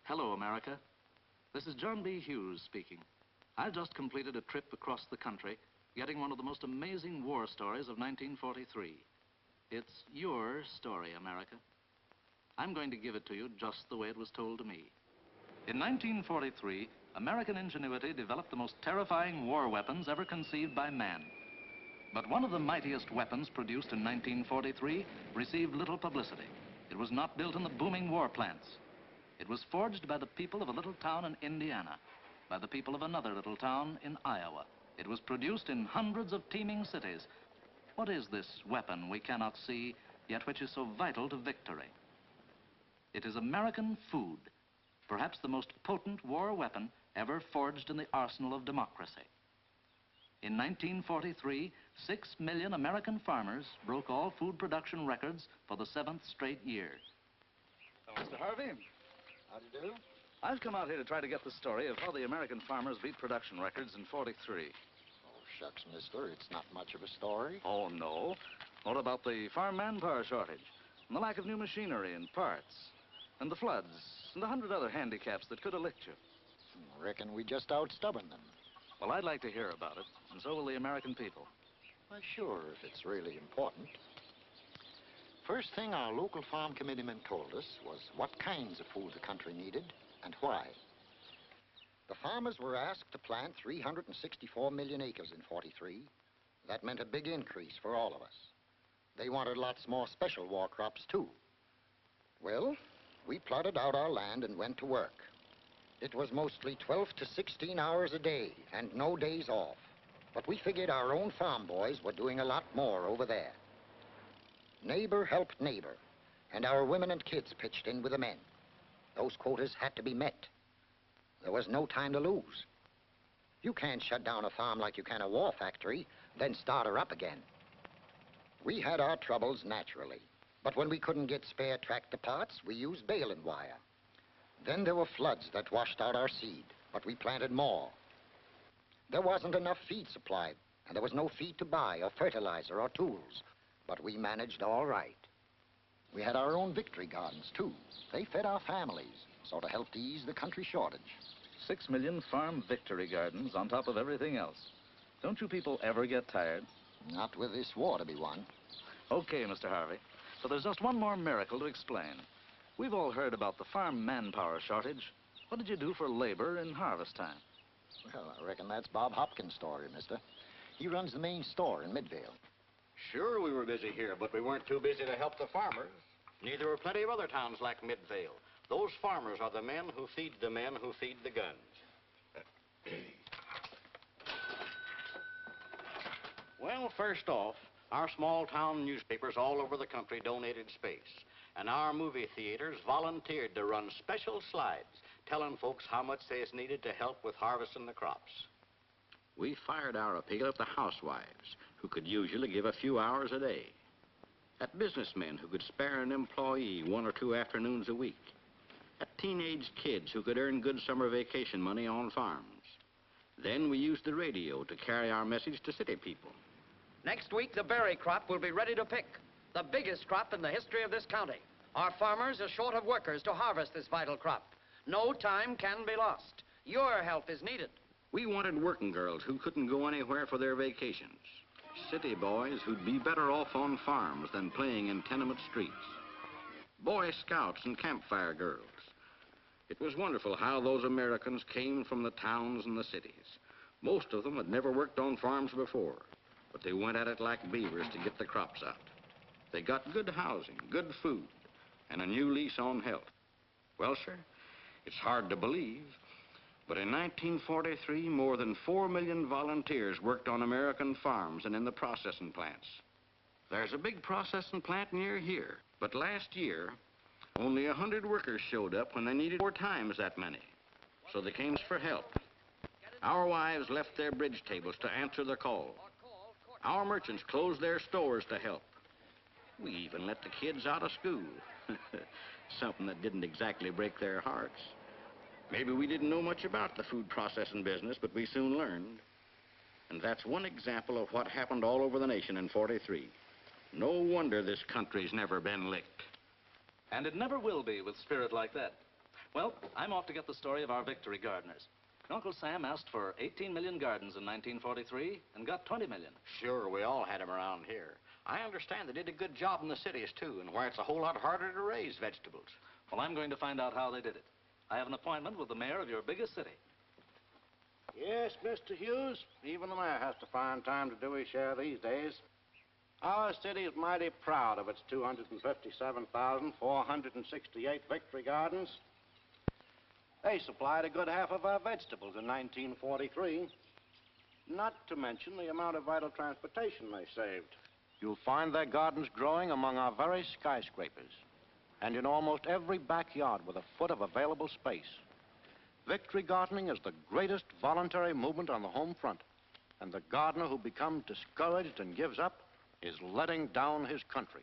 Hello, America. This is John B. Hughes speaking. I've just completed a trip across the country, getting one of the most amazing war stories of 1943. It's your story, America. I'm going to give it to you just the way it was told to me. In 1943, American ingenuity developed the most terrifying war weapons ever conceived by man. But one of the mightiest weapons produced in 1943 received little publicity. It was not built in the booming war plants. It was forged by the people of a little town in Indiana, by the people of another little town in Iowa. It was produced in hundreds of teeming cities. What is this weapon we cannot see, yet which is so vital to victory? It is American food, perhaps the most potent war weapon ever forged in the arsenal of democracy. In 1943, 6 million American farmers broke all food production records for the 7th straight year. Oh, Mr. Harvey. How do you do? I've come out here to try to get the story of how the American farmers beat production records in '43. Oh, shucks, mister. It's not much of a story. Oh, no. What about the farm manpower shortage, and the lack of new machinery and parts, and the floods, and 100 other handicaps that could have licked you? I reckon we just outstubborn them. Well, I'd like to hear about it, and so will the American people. Why, sure, if it's really important. First thing our local farm committeeman told us was what kinds of food the country needed and why. The farmers were asked to plant 364 million acres in '43. That meant a big increase for all of us. They wanted lots more special war crops, too. Well, we plotted out our land and went to work. It was mostly 12 to 16 hours a day and no days off. But we figured our own farm boys were doing a lot more over there. Neighbor helped neighbor, and our women and kids pitched in with the men. Those quotas had to be met. There was no time to lose. You can't shut down a farm like you can a war factory, then start her up again. We had our troubles naturally, but when we couldn't get spare tractor parts, we used baling wire. Then there were floods that washed out our seed, but we planted more. There wasn't enough feed supplied, and there was no feed to buy, or fertilizer, or tools. But we managed all right. We had our own victory gardens, too. They fed our families, sort of helped ease the country shortage. 6 million farm victory gardens on top of everything else. Don't you people ever get tired? Not with this war to be won. Okay, Mr. Harvey. But there's just one more miracle to explain. We've all heard about the farm manpower shortage. What did you do for labor in harvest time? Well, I reckon that's Bob Hopkins' story, mister. He runs the main store in Midvale. Sure, we were busy here, but we weren't too busy to help the farmers. Neither were plenty of other towns like Midvale. Those farmers are the men who feed the men who feed the guns. Well, first off, our small town newspapers all over the country donated space. And our movie theaters volunteered to run special slides telling folks how much they is needed to help with harvesting the crops. We fired our appeal at the housewives, who could usually give a few hours a day, at businessmen who could spare an employee 1 or 2 afternoons a week, at teenage kids who could earn good summer vacation money on farms. Then we used the radio to carry our message to city people. Next week, the berry crop will be ready to pick. The biggest crop in the history of this county. Our farmers are short of workers to harvest this vital crop. No time can be lost. Your help is needed. We wanted working girls who couldn't go anywhere for their vacations. City boys who'd be better off on farms than playing in tenement streets. Boy Scouts and campfire girls. It was wonderful how those Americans came from the towns and the cities. Most of them had never worked on farms before, but they went at it like beavers to get the crops out. They got good housing, good food, and a new lease on health. Well, sir, it's hard to believe, but in 1943, more than 4 million volunteers worked on American farms and in the processing plants. There's a big processing plant near here, but last year, only 100 workers showed up when they needed 4 times that many. So they came for help. Our wives left their bridge tables to answer the call. Our merchants closed their stores to help. We even let the kids out of school. Something that didn't exactly break their hearts. Maybe we didn't know much about the food processing business, but we soon learned. And that's one example of what happened all over the nation in '43. No wonder this country's never been licked. And it never will be with spirit like that. Well, I'm off to get the story of our victory gardeners. Uncle Sam asked for 18 million gardens in 1943 and got 20 million. Sure, we all had them around here. I understand they did a good job in the cities, too, and where it's a whole lot harder to raise vegetables. Well, I'm going to find out how they did it. I have an appointment with the mayor of your biggest city. Yes, Mr. Hughes. Even the mayor has to find time to do his share these days. Our city is mighty proud of its 257,468 victory gardens. They supplied a good half of our vegetables in 1943. Not to mention the amount of vital transportation they saved. You'll find their gardens growing among our very skyscrapers and in almost every backyard with a foot of available space. Victory gardening is the greatest voluntary movement on the home front, and the gardener who becomes discouraged and gives up is letting down his country.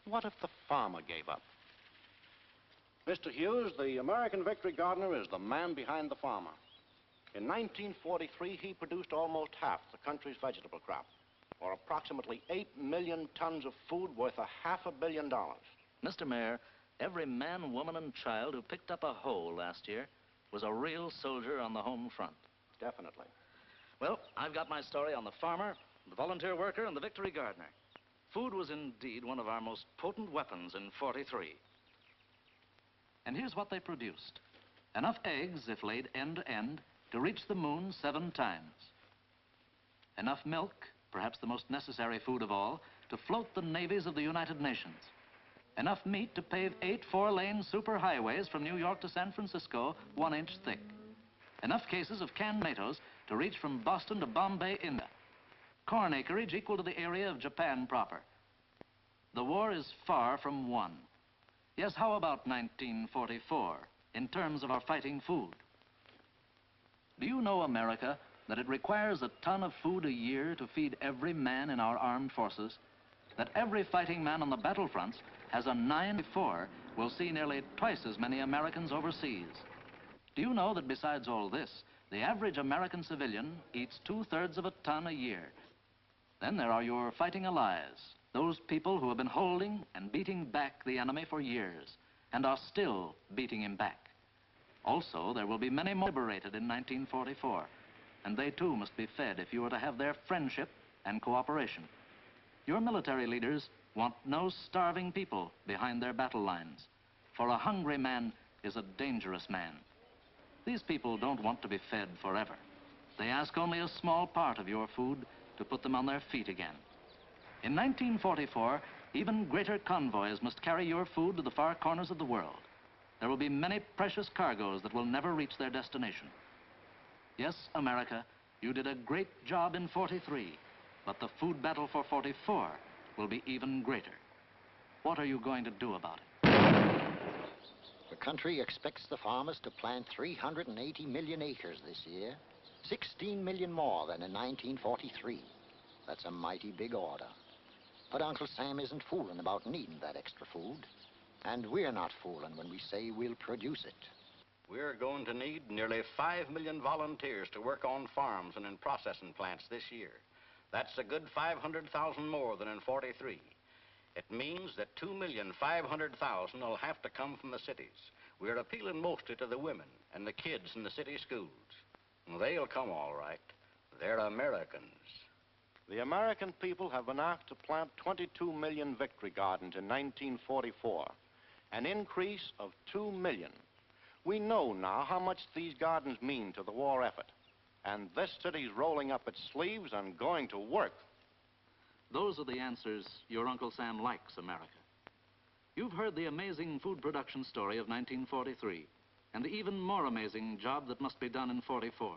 What if the farmer gave up? Mr. Hughes, the American victory gardener is the man behind the farmer. In 1943, he produced almost half the country's vegetable crop, or approximately 8 million tons of food worth $500 million. Mr. Mayor, every man, woman, and child who picked up a hoe last year was a real soldier on the home front. Definitely. Well, I've got my story on the farmer, the volunteer worker, and the victory gardener. Food was indeed one of our most potent weapons in 43. And here's what they produced. Enough eggs, if laid end to end, to reach the moon 7 times. Enough milk, perhaps the most necessary food of all, to float the navies of the United Nations. Enough meat to pave 8 4-lane superhighways from New York to San Francisco, 1 inch thick. Enough cases of canned tomatoes to reach from Boston to Bombay, India. Corn acreage equal to the area of Japan proper. The war is far from won. Yes, how about 1944 in terms of our fighting food? Do you know, America, that it requires a ton of food a year to feed every man in our armed forces? That every fighting man on the battlefronts has a 9-4 will see nearly twice as many Americans overseas. Do you know that besides all this, the average American civilian eats 2/3 of a ton a year? Then there are your fighting allies, those people who have been holding and beating back the enemy for years and are still beating him back. Also, there will be many more liberated in 1944, and they too must be fed if you are to have their friendship and cooperation. Your military leaders want no starving people behind their battle lines, for a hungry man is a dangerous man. These people don't want to be fed forever. They ask only a small part of your food to put them on their feet again. In 1944, even greater convoys must carry your food to the far corners of the world. There will be many precious cargoes that will never reach their destination. Yes, America, you did a great job in 43, but the food battle for 44 will be even greater. What are you going to do about it? The country expects the farmers to plant 380 million acres this year, 16 million more than in 1943. That's a mighty big order. But Uncle Sam isn't fooling about needing that extra food. And we're not fooling when we say we'll produce it. We're going to need nearly 5 million volunteers to work on farms and in processing plants this year. That's a good 500,000 more than in 43. It means that 2,500,000 will have to come from the cities. We're appealing mostly to the women and the kids in the city schools. They'll come all right. They're Americans. The American people have been asked to plant 22 million victory gardens in 1944, an increase of 2 million. We know now how much these gardens mean to the war effort, and this city's rolling up its sleeves and going to work. Those are the answers your Uncle Sam likes, America. You've heard the amazing food production story of 1943, and the even more amazing job that must be done in 44.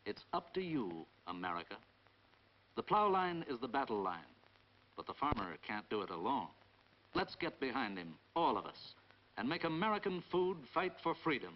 It's up to you, America. The plow line is the battle line, but the farmer can't do it alone. Let's get behind him, all of us, and make American food fight for freedom.